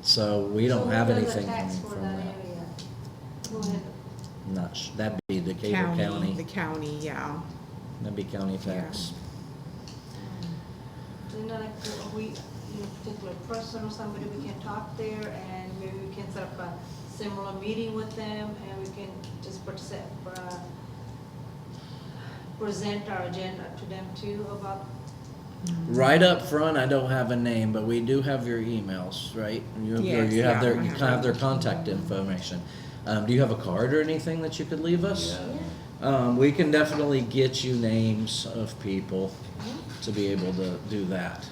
So we don't So have who does the anything tax coming for from that that. area? Who had- That'd be Decatur County. The county, yeah. That'd be county tax. You know, like, we, you know, particular person or somebody we can talk there, and maybe we can set up a similar meeting with them, and we can just present our agenda to them too about. Right up front, I don't have a name, but we do have your emails, right? Yes, You have yeah, I you have kind of have their it. contact information. Do you have a card or anything that you could leave us? Yeah. We can definitely get you names of people to be able to do that.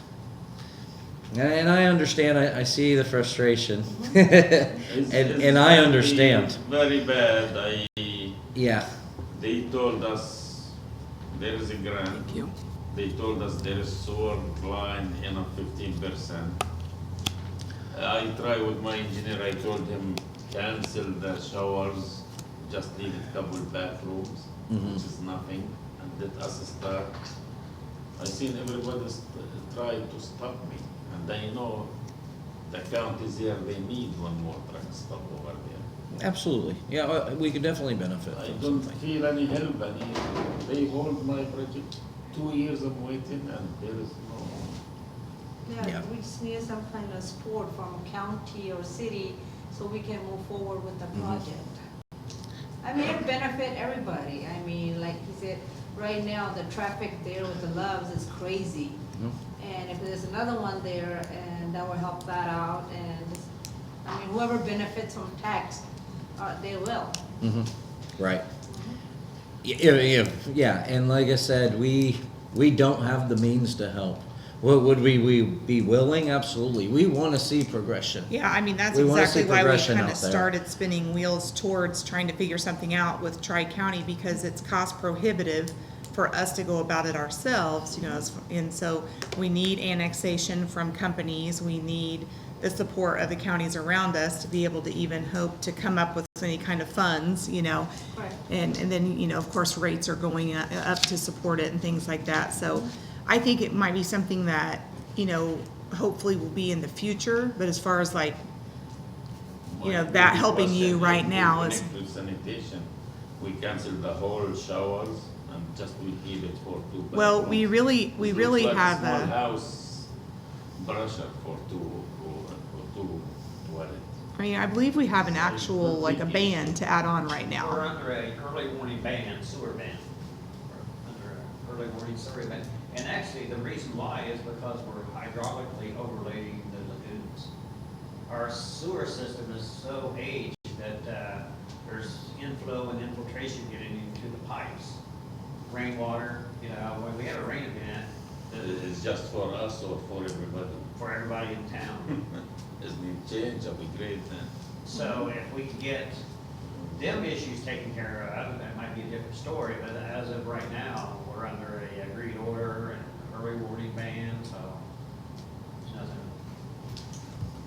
And I understand, I see the frustration. It's And I understand. Very bad. Yeah. They told us there is a grant. They told us there is sewer line in a 15%. I tried with my engineer, I told him cancel the showers, just leave it couple bathrooms, which is nothing, and let us start. I seen everybody try to stop me, and I know the counties here, they need one more truck stop over there. Absolutely. Yeah, we could definitely benefit I from don't something. feel any help, they hold my project 2 years of waiting, and there is no. Yeah. Yeah, we just need some kind of support from county or city so we can move forward with the project. I mean, it benefit everybody. I mean, like he said, right now, the traffic there with the Loves is crazy. No? And if there's another one there, and that will help that out, and, I mean, whoever benefits from tax, they will. Right. Yeah, and like I said, we don't have the means to help. Would we be willing? Absolutely. We want to see progression. Yeah, I mean, that's We wanna exactly see why we progression kind of out there. started spinning wheels towards trying to figure something out with Tri-County because it's cost prohibitive for us to go about it ourselves, you know, and so we need annexation from companies, we need the support of the counties around us to be able to even hope to come up with any kind of funds, you know. Right. And then, you know, of course, rates are going up to support it and things like that, so I think it might be something that, you know, hopefully will be in the future, but as far as like, you know, that helping you right now is, Connect with sanitation, we canceled the whole showers and just we keep it for 2 well, we bathrooms. really It looks really like have small a, house brusher for two toilet. I mean, I believe we have an actual, like a band to add on right We're now. under a early warning ban, sewer ban. We're under a early warning sewer ban. And actually, the reason why is because we're hydraulically overlaying the lagoons. Our sewer system is so aged that there's inflow and infiltration getting into the pipes. Rainwater, you know, when we have a rain event, It's just for us or for everybody? for everybody in town. It's need change, that'd be great then. So if we can get them issues taken care of, that might be a different story, but as of right now, we're under a agreed order and early warning ban, so there's nothing.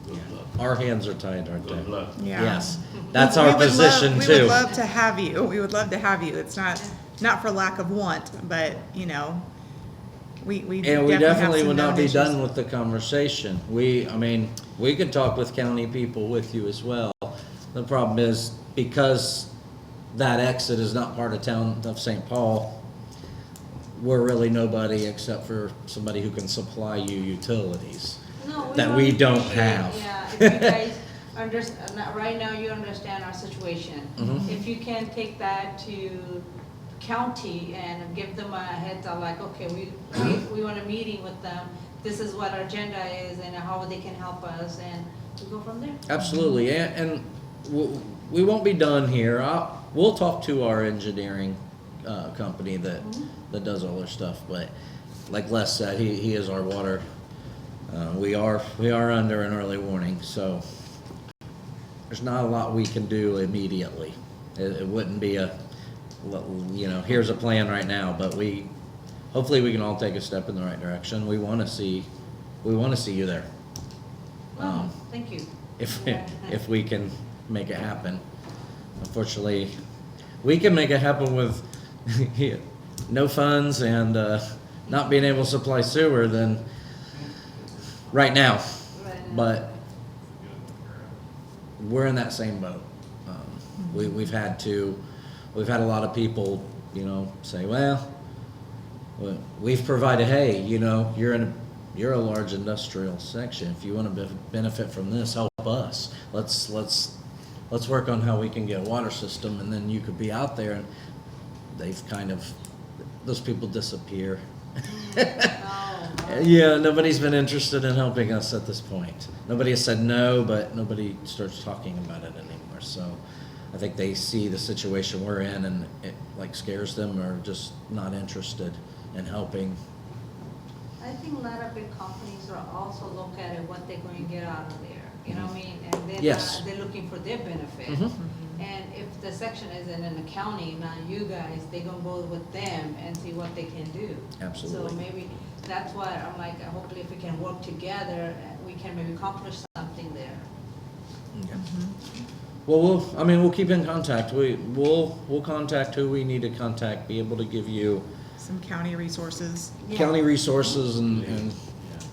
Good luck. Our hands are tied, aren't Good they? luck. Yeah. Yes, that's We our would love- position We too. would love to have you, we would love to have you, it's not for lack of want, but, you know, we And we have definitely some would not known be issues. done with the conversation. I mean, we could talk with county people with you as well. The problem is, because that exit is not part of town of St. Paul, we're really nobody except for somebody who can supply you utilities. No, That we don't appreciate- have. Yeah, if you guys understand, right now you understand our situation. Mhm. If you can take that to county and give them a heads up, like, okay, we want a meeting with them, this is what our agenda is and how they can help us, and we go from there. Absolutely, and we won't be done here. We'll talk to our engineering company that does all their stuff, but like Les said, he is our water. We are under an early warning, so there's not a lot we can do immediately. It wouldn't be you know, here's a plan right now, but hopefully we can all take a step in the right direction. We want to see you there. Oh, thank you. If we can make it happen. Unfortunately, we can make it happen with no funds and not being able to supply sewer then right now. Right. But we're in that same boat. We've had a lot of people, you know, say, well, we've provided, hey, you know, you're a large industrial section. If you want to benefit from this, help us. Let's work on how we can get a water system, and then you could be out there. And they've those people disappear. Oh, Yeah, nobody's been interested in helping us at this point. Nobody has said no, but nobody starts talking about it anymore. So I think they see the situation we're in and it like scares them, or just not interested in helping. I think a lot of big companies are also look at it, what they're going to get out of there, you know what I mean? And they're Yes. not, they're looking for their benefit. Mhm. And if the section isn't in the county, not you guys, they gonna go with them and see what they can do. Absolutely. So maybe, that's why I'm like, hopefully if we can work together, we can maybe accomplish something there. Well, we'll keep in contact. We'll contact who we need to contact, be able to give you Some county resources. Yeah. county resources and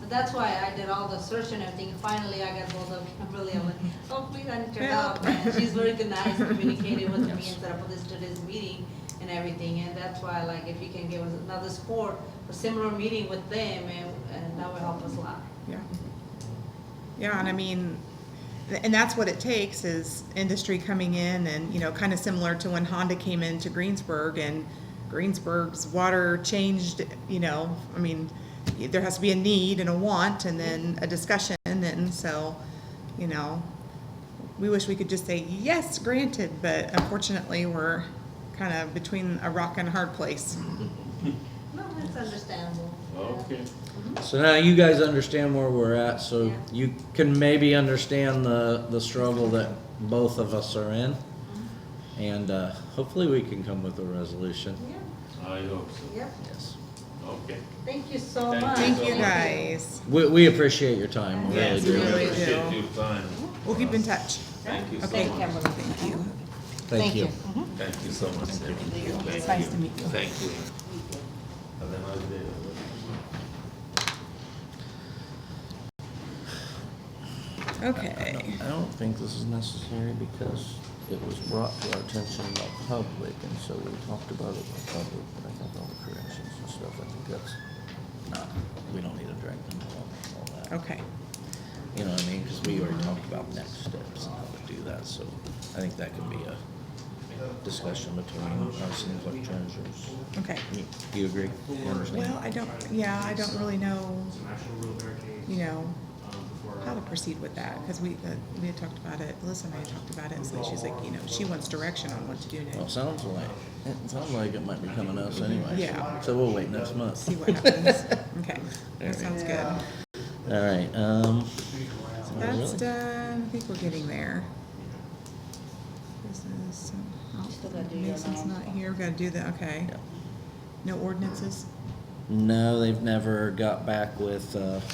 But that's why I did all the search and everything. Finally, I got hold of Kimberly. I'm like, oh, please, I need your help. And she's very good, nice, communicated with me and set up this today's meeting and everything. And that's why, like, if you can give us another support, a similar meeting with them, and that will help us a lot. Yeah. Yeah, and I mean, and that's what it takes is industry coming in and, you know, kind of similar to when Honda came into Greensburg and Greensburg's water changed, you know, I mean, there has to be a need and a want and then a discussion, and so, you know, we wish we could just say, yes, granted, but unfortunately, we're kind of between a rock and a hard place. No, it's understandable. Okay. so now you guys understand where we're at, so Yeah. you can maybe understand the struggle that both of us are in. And hopefully we can come with a resolution. Yeah, I hope so. yep. Yes. Okay. Thank you so Thank you. much. Thank you, guys. We appreciate your time, we really Yes, do. we really Appreciate do. your time. We'll keep in touch. Thank you so Okay. much. Thank you. Thank you. Thank you so much. Thank you. It's nice to meet you. Thank you. Have a nice day. Okay. I don't think this is necessary because it was brought to our attention by public, and so we talked about it with public, but I think all the corrections and stuff, I think that's not, we don't need to drag them all that. Okay. You know what I mean? Because we already talked about next steps and how to do that, so I think that could be a discussion between us and the treasurers. Okay. Do you agree? You understand? Well, I don't really know, Some actual real bear case. you know, Before. how to proceed with that, because we had talked about it, Alyssa and I had talked about it, so she's like, you know, she wants direction on what to do Well, it next. sounds like it might be coming to us anyway. Yeah. So we'll wait next month. See what happens. Okay, There we that sounds good. All right, That's done, I think we're getting there. This is, Still gotta do your Mason's not announcement. here, we gotta do that, okay. Yeah. No ordinances? no, they've never got back with us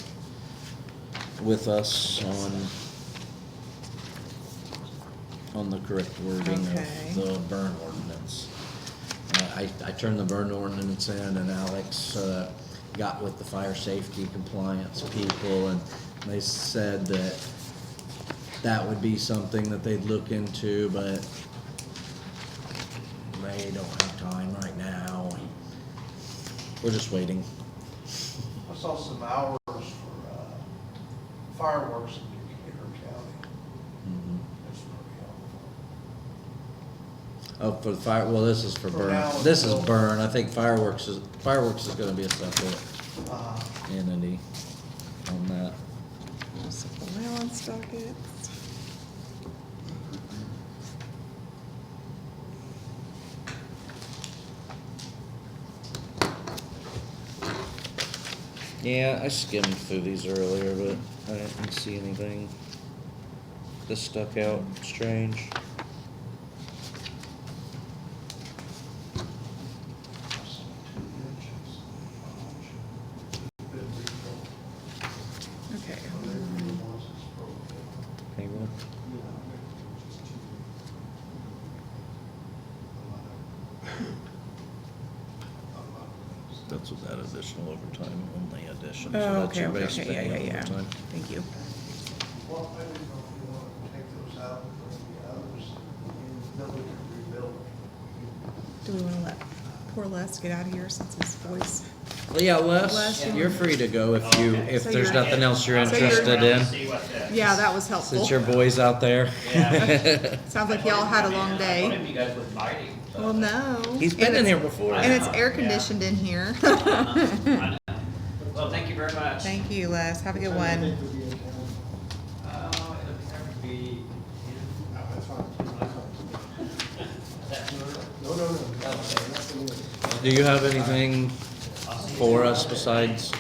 on the correct wording Okay. of the burn ordinance. I turned the burn ordinance in, and Alex, got with the fire safety compliance people, and they said that that would be something that they'd look into, but they don't have time right now. We're just waiting. I saw some hours for fireworks in Decatur County. Mhm. That's pretty helpful. Oh, for the fire, well, this is for For burn. now This is until- burn. I think fireworks is gonna be a separate Uh, entity on that. Allowance dockets. Yeah, I skimmed through these earlier, but I didn't see anything that stuck out strange. some 2 inches. Been refilled. Okay. They're the ones that's broken. Payroll. That's with that additional overtime, only addition. So Oh, that's okay, your okay, base okay, pay yeah, yeah, overtime. Thank you. Well, I didn't know if you want to take those out and bring the others, and then we can rebuild. Do we wanna let poor Les get out of here since his voice? Well, yeah, Les, Les, you're free to go if you, Okay. if So there's you're- nothing else you're So you're- interested in. See what the. Yeah, that was helpful. Since your boy's out there. Yeah. Sounds like y'all had a long I told day. him you guys would bite him. so- Well, no. He's been And in it's- here before. And it's I know, air yeah. conditioned in here. I know. Well, thank you very much. Thank you, Les. Have a good I one. think we'll be in town. It'll probably be, Oh, that's fine. That's fine. No, no, no. Nothing new. Do you have anything for us besides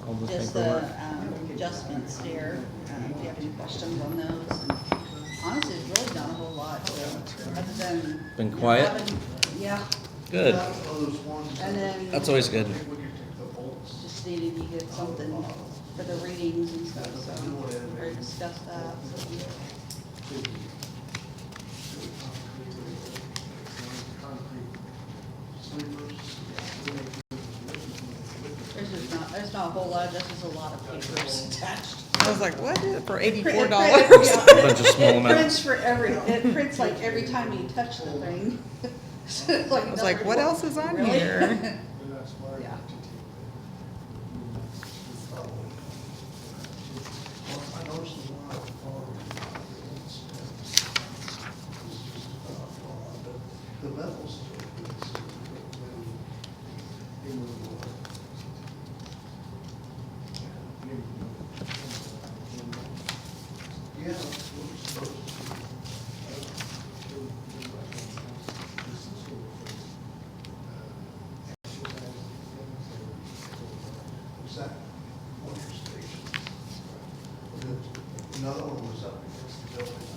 all the just paperwork? the adjustments here, if you have any questions on those. And honestly, it's really not a whole lot, other than. Been quiet? Yeah, Good. Those ones. and then. That's always good. I think we could take the bolts. Just needed to get something for the readings and stuff, so we already discussed that, so. There's not a whole lot, just a lot of papers attached. I was like, what, for $84? A bunch of small It amounts. prints for it prints like every time you touch the thing. I was like, what else is on Really? here? Yeah. I noticed a lot of the levels. Yeah. we're supposed Was that one of your stations? Another one was up against the building.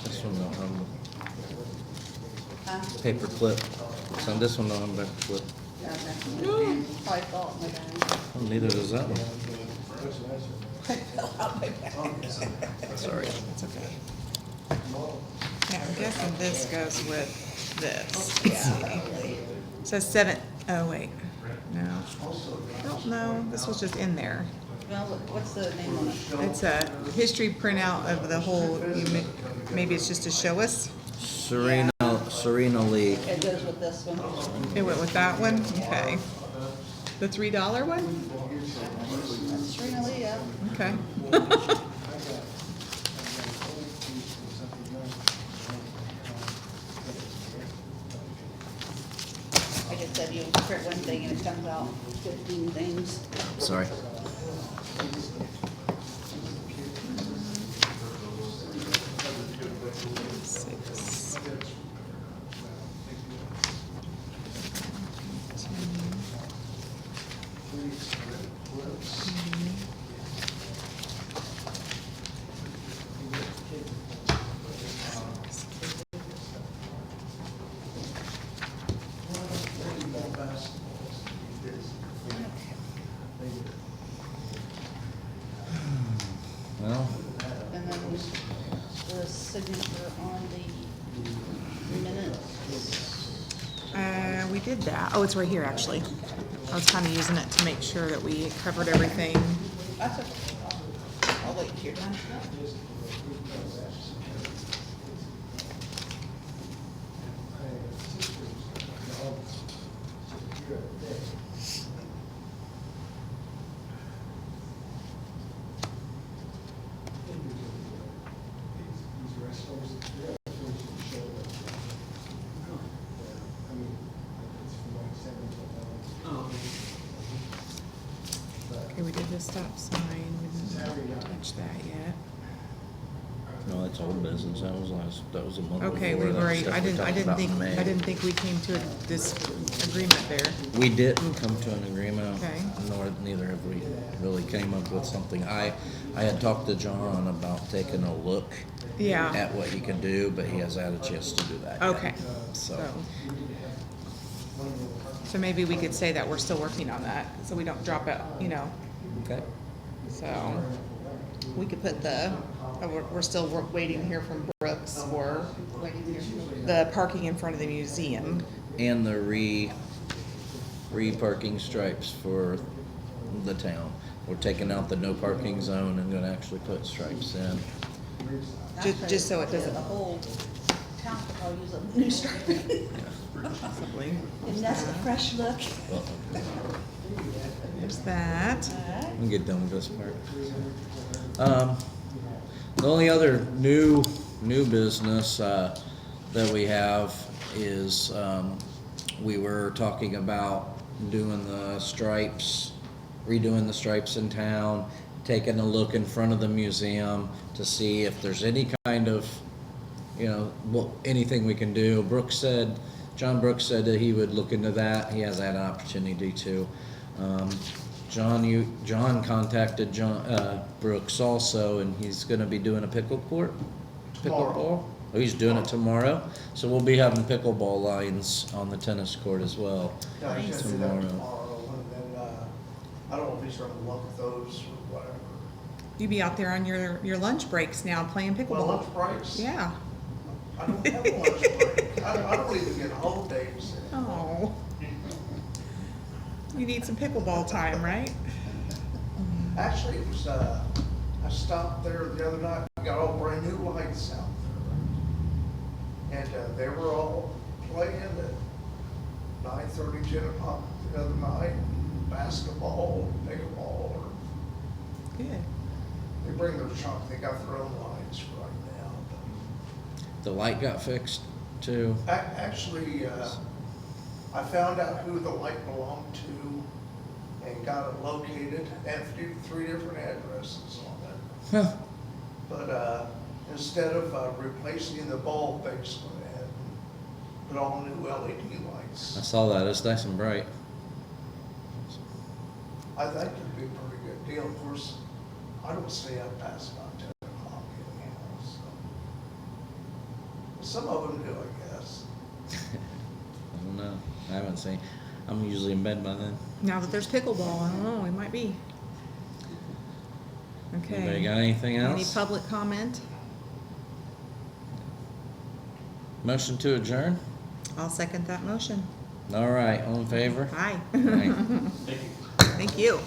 This one don't have Huh? a paper clip. So this one don't have a paper clip. Yeah, definitely. Probably fell out my bag. Oh, neither does that one. Fell out my bag. Sorry. It's okay. Yeah, I'm guessing this goes with this. Yeah. It says 7, oh, wait, no. Oh, no, this was just in there. Well, what's the name on it? It's a history printout of the whole, maybe it's just to show us. Serena Lee. It goes with this one. It went with that one? Okay. The $3 one? That's Serena Lee, yeah. Okay. I just said you print one thing and it comes out 15 things. Sorry. Six. Well, And then the signature on the minutes. We did that. Oh, it's right here, actually. I was kind of using it to make sure that we covered everything. That's okay. I'll wait till you're done. Okay, we did the stop sign. We didn't touch that yet. no, that's old business. That was a month before. Okay, we've That's already, stuff I we didn't talked about in think, May. I didn't think we came to this agreement there. We didn't come to an agreement. Okay. Nor, neither have we really came up with something. I had talked to John about taking a look Yeah, at what you could do, but he hasn't had a chance to do that yet. okay, so maybe we could say that we're still working on that, so we don't drop it, you know, Okay. so. We could put we're still waiting to hear from Brooks for the parking in front of the museum. And the re-parking stripes for the town. We're taking out the no parking zone and gonna actually put stripes in. Just so it doesn't- The whole town could probably use a new stripe. Possibly. And that's a fresh look. Well, There's that. Alright. we'll get done with this part. The only other new business, that we have is, we were talking about doing the stripes, redoing the stripes in town, taking a look in front of the museum to see if there's any kind of, anything we can do. Brooke said John Brooks said that he would look into that. He hasn't had an opportunity to. John contacted Brooks also, and he's gonna be doing a pickleball? Tomorrow. Oh, he's doing it tomorrow? So we'll be having pickleball lines on the tennis court as well. Yeah, he's Nice. gonna do that Tomorrow. tomorrow, and then, I don't know if he's gonna look at those or whatever. You be out there on your lunch breaks now playing Well, pickleball. lunch breaks? Yeah. I don't have a lunch break. I don't even get holidays anymore. Oh. You need some pickleball time, right? Actually, it was, I stopped there the other night, got all brand new lights out there. And, they were all playing at 9:30, 10 o'clock the other night, basketball, pickleball, or Good. they bring their truck, they got their own lights right now. The light got fixed too. Actually, I found out who the light belonged to and got it located, and three different addresses on it. Huh. But, instead of, replacing the bulb, they just went ahead and put all new LED I lights. saw that. It's nice and bright. I think it'd be a pretty good deal. Of course, I don't stay up past about 10 o'clock anyhow, so. Some of them do, I guess. I don't know. I haven't seen. I'm usually in bed by then. Now that there's pickleball, I don't know, we might be. Anybody Okay. got anything Any else? public comment? Motion to adjourn? I'll second that motion. All right, all in favor? Aye. Aye. Thank you. Thank you.